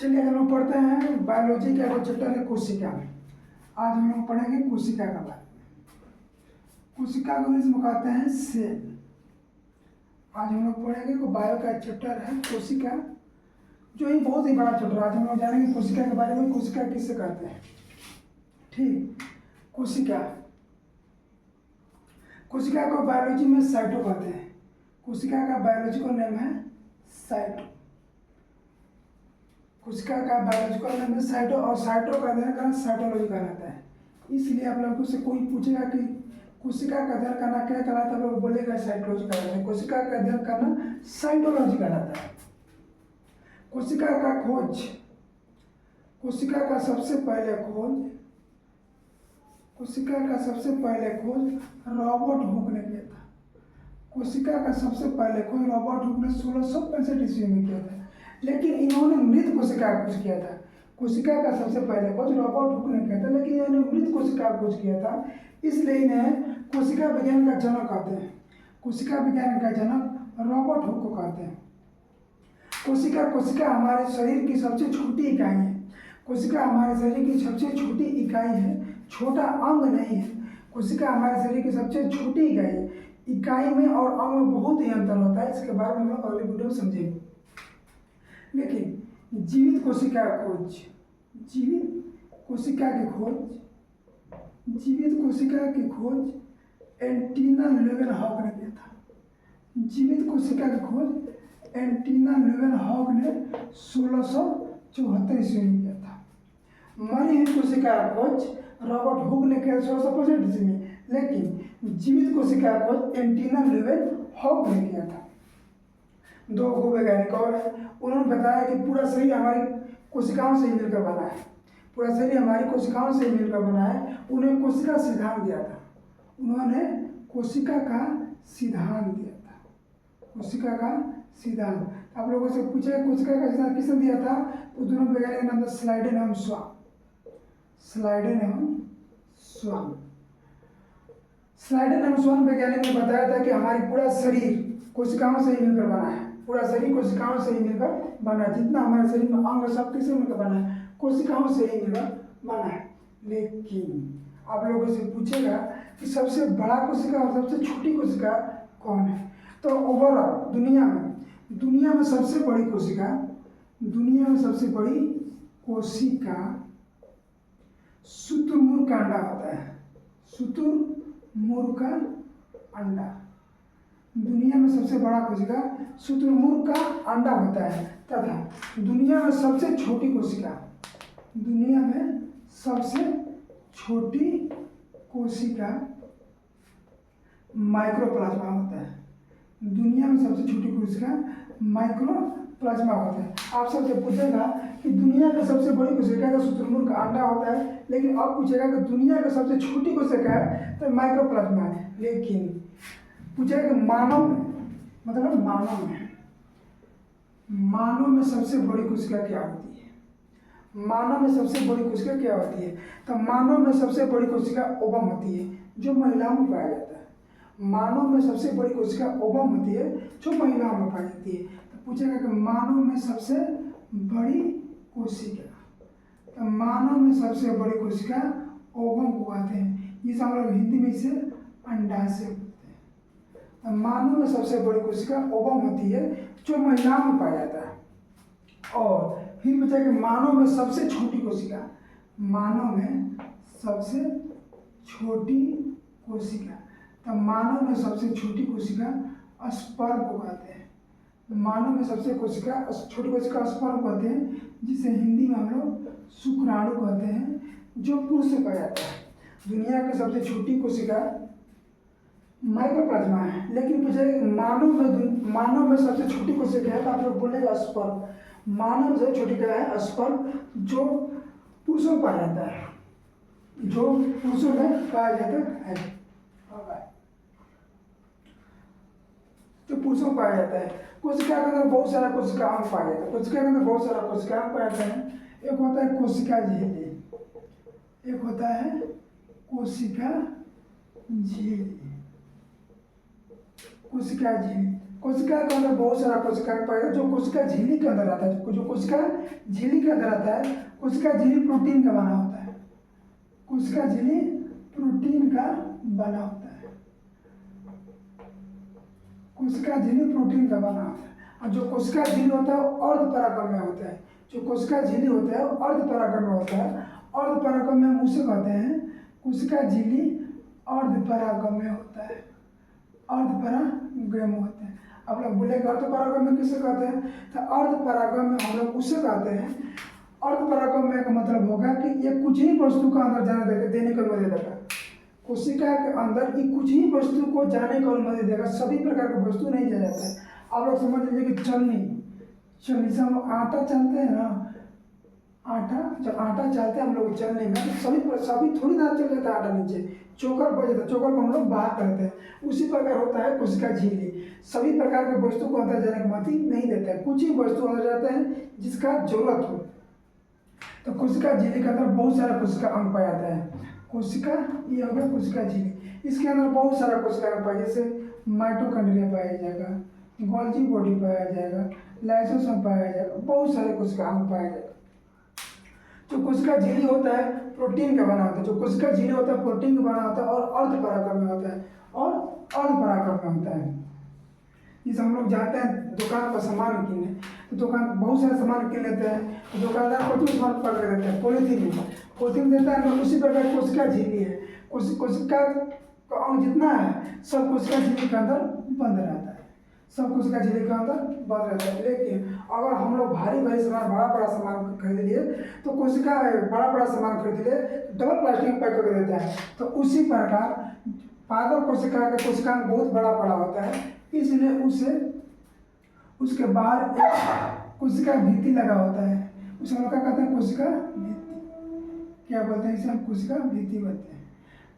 चलिए हम लोग पढ़ते हैं बायोलॉजी का एक चैप्टर है कोशिका। आज हम लोग पढ़ेंगे कोशिका का बारे में। कोशिका को इंग्लिश में कहते हैं सेल। आज हम लोग पढ़ेंगे को बायो का चैप्टर है कोशिका, जो ही बहुत ही बड़ा चैप्टर। आज हम लोग जानेंगे कोशिका के बारे में, कोशिका किससे कहते हैं। ठीक, कोशिका कोशिका को बायोलॉजी में साइटो कहते हैं। कोशिका का बायोलॉजिकल नेम है साइटो। कोशिका का बायोलॉजिकल नेम है साइटो, और साइटो का अध्ययन करना साइटोलॉजी कहलाता है। इसलिए आप लोगों से कोई पूछेगा कि कोशिका का अध्ययन करना क्या कहलाता है, लोग बोलेगा साइटोलॉजी कहलाता है। कोशिका का अध्ययन करना साइटोलॉजी कहलाता है। कोशिका का खोज, कोशिका का सबसे पहले खोज रॉबर्ट हुक ने किया था। कोशिका का सबसे पहले खोज रॉबर्ट हुक ने 1665 ईस्वी में किया था, लेकिन इन्होंने मृत कोशिका का खोज किया था। कोशिका का सबसे पहले खोज रॉबर्ट हुक ने किया था, लेकिन इन्होंने मृत कोशिका का खोज किया था, इसलिए इन्हें कोशिका विज्ञान का जनक कहते हैं। कोशिका विज्ञान का जनक रॉबर्ट हुक को कहते हैं। कोशिका हमारे शरीर की सबसे छोटी इकाई है। कोशिका हमारे शरीर की सबसे छोटी इकाई है, छोटा अंग नहीं है। कोशिका हमारे शरीर की सबसे छोटी इकाई है। इकाई में और अंग में बहुत ही अंतर होता है, इसके बारे में हम लोग अगले वीडियो में समझेंगे। लेकिन जीवित कोशिका की खोज एंटीना ल्यूवेनहॉक ने किया था। जीवित कोशिका की खोज एंटीना ल्यूवेनहॉक ने 1674 ईस्वी में किया था। मरी हुई कोशिका का खोज रॉबर्ट हुक ने किया 1665 ईस्वी में, लेकिन जीवित कोशिका का खोज एंटीना ल्यूवेनहॉक ने किया था। दो वैज्ञानिक और हैं, उन्होंने बताया कि पूरा शरीर हमारी कोशिकाओं से ही मिलकर बना है। पूरा शरीर हमारी कोशिकाओं से ही मिलकर बना है। उन्हें कोशिका सिद्धांत दिया था। उन्होंने कोशिका का सिद्धांत दिया था। कोशिका का सिद्धांत आप लोगों से पूछे कोशिका का सिद्धांत किसने दिया था, तो दोनों वैज्ञानिक का नाम था स्लाइडेन एवं स्वान। स्लाइडेन एवं स्वान वैज्ञानिक ने बताया था कि हमारी पूरा शरीर कोशिकाओं से ही मिलकर बना है। पूरा शरीर कोशिकाओं से ही मिलकर बना है। जितना हमारे शरीर में अंग सब किससे मिलकर बना है, कोशिकाओं से ही मिलकर बना है। लेकिन आप लोगों से पूछेगा कि सबसे बड़ा कोशिका और सबसे छोटी कोशिका कौन है, तो ओवरऑल दुनिया में सबसे बड़ी कोशिका शुतुरमुर्ग का अंडा होता है। शुतुरमुर्ग का अंडा, दुनिया में सबसे बड़ा कोशिका शुतुरमुर्ग का अंडा होता है। तथा दुनिया में सबसे छोटी कोशिका माइक्रोप्लाज्मा होता है। दुनिया में सबसे छोटी कोशिका माइक्रोप्लाज्मा होता है। आप सबसे पूछेगा कि दुनिया का सबसे बड़ी कोशिका का शुतुरमुर्ग का अंडा होता है, लेकिन अब पूछेगा कि दुनिया का सबसे छोटी कोशिका है तो माइक्रोप्लाज्मा है। लेकिन पूछेगा कि मानव में सबसे बड़ी कोशिका क्या होती है। मानव में सबसे बड़ी कोशिका क्या होती है, तो मानव में सबसे बड़ी कोशिका ओवम होती है, जो महिलाओं में पाया जाता है। मानव में सबसे बड़ी कोशिका ओवम होती है, जो महिलाओं में पाई जाती है। तो पूछेगा कि मानव में सबसे बड़ी कोशिका, तो मानव में सबसे बड़ी कोशिका ओवम को कहते हैं, जिसे हम लोग हिंदी में इसे अंडाशय बोलते हैं। तो मानव में सबसे बड़ी कोशिका ओवम होती है, जो महिलाओं में पाया जाता है। और फिर पूछा कि मानव में सबसे छोटी कोशिका, तो मानव में सबसे छोटी कोशिका स्पर्म को कहते हैं। मानव में सबसे छोटी कोशिका स्पर्म कहते हैं, जिसे हिंदी में हम लोग शुक्राणु कहते हैं, जो पुरुष से पाया जाता है। दुनिया की सबसे छोटी कोशिका माइक्रोप्लाज्मा है, लेकिन पूछे मानव में सबसे छोटी कोशिका है, तो आप लोग बोलेगा स्पर्म। मानव में सबसे छोटी क्या है, स्पर्म, जो पुरुषों में पाया जाता है। तो पुरुषों में पाया जाता है। कोशिका के अंदर बहुत सारा कोशिका अंग पाया जाता है। कोशिका के अंदर बहुत सारा कोशिका अंग पाया जाता है। एक होता है कोशिका झिल्ली, कोशिका झिल्ली। कोशिका के अंदर बहुत सारा कोशिका पाया जो कोशिका झिल्ली के अंदर आता है, जो कोशिका झिल्ली के अंदर आता है, कोशिका झिल्ली प्रोटीन का बना होता है, कोशिका झिल्ली प्रोटीन का बना होता है, कोशिका झिल्ली प्रोटीन का बना होता है। और जो कोशिका झिल्ली होता है वो अर्धपरागम्य होता है, जो कोशिका झिल्ली होता है वो अर्धपरागम्य होता है। अर्धपरागम्य हम उसे कहते हैं, कोशिका झिल्ली अर्धपरागम्य होता है, अर्धपरागम्य होता है। आप लोग बोलेंगे अर्धपरागम्य किसे कहते हैं, तो अर्धपरागम्य हम लोग उसे कहते हैं। अर्धपरागम्य का मतलब होगा कि ये कुछ ही वस्तु का अंदर जाने देने की अनुमति देगा, कोशिका के अंदर ये कुछ ही वस्तु को जाने की अनुमति देगा, सभी प्रकार की वस्तु नहीं जा जाता है। आप लोग समझ लीजिए कि चलनी से हम लोग आटा चलते हैं ना, आटा जब आटा चलते हैं हम लोग चलने में तो सभी थोड़ी देर चल जाता है आटा नीचे, चोकर बच जाता है, चोकर को हम लोग बाहर करते हैं। उसी प्रकार होता है कोशिका झिल्ली, सभी प्रकार के वस्तु को अंदर जाने की अनुमति नहीं देता है, कुछ ही वस्तु अंदर जाते हैं जिसका जरूरत हो। तो कोशिका झिल्ली के अंदर बहुत सारा कोशिका अंग पाया जाता है। कोशिका ये हो गया कोशिका झिल्ली, इसके अंदर बहुत सारा कोशिका अंग पाया, जैसे माइटोकॉन्ड्रिया पाया जाएगा, गोल्जी बॉडी पाया जाएगा, लाइसोसोम पाया जाएगा, बहुत सारे कोशिका अंग पाया जाएगा। जो कोशिका झिल्ली होता है प्रोटीन का बना होता है, जो कोशिका झिल्ली होता है प्रोटीन का बना होता है और अर्धपरागम्य होता है, और अर्धपरागम्य होता है। जैसे हम लोग जाते हैं दुकान पर सामान किनने, तो दुकान बहुत सारे सामान किन लेते हैं, तो दुकानदार को कुछ सामान पकड़ देते हैं पॉलीथीन देता है, तो उसी प्रकार कोशिका झिल्ली है, कोशिका का अंग जितना है सब कोशिका झिल्ली के अंदर बंद रहता है, सब कोशिका झिल्ली के अंदर बंद रहता है। लेकिन अगर हम लोग भारी सामान बड़ा सामान खरीद लिए, तो कोशिका बड़ा सामान खरीद लिए डबल प्लास्टिक पैक कर देता है। तो उसी प्रकार पादप कोशिका का कोशिकांग बहुत बड़ा होता है, इसलिए उसके बाहर एक कोशिका भित्ति लगा होता है, उसे हम लोग क्या कहते हैं, कोशिका भित्ति। क्या बोलते हैं इसे हम, कोशिका भित्ति बोलते हैं।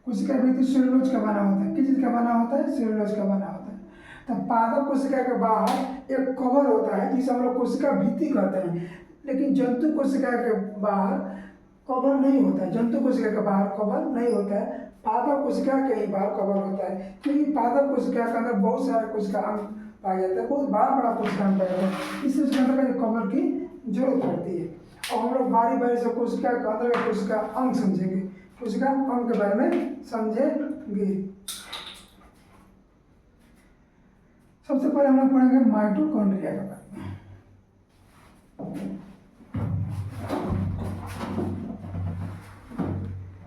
कोशिका भित्ति सेलुलोज का बना होता है, किस चीज का बना होता है, सेलुलोज का बना होता है। तो पादप कोशिका के बाहर एक कवर होता है जिसे हम लोग कोशिका भित्ति कहते हैं, लेकिन जंतु कोशिका के बाहर कवर नहीं होता है, जंतु कोशिका के बाहर कवर नहीं होता है, पादप कोशिका के ही बाहर कवर होता है, क्योंकि पादप कोशिका के अंदर बहुत सारे कोशिका अंग पाया जाता है, बहुत बड़ा कोशिका अंग पाया जाता है, इसलिए उसके अंदर कवर की जरूरत पड़ती है। और हम लोग बारी से कोशिका के अंदर का कोशिका अंग समझेंगे, कोशिका अंग के बारे में समझेंगे। सबसे पहले हम लोग पढ़ेंगे माइटोकॉन्ड्रिया के बारे में।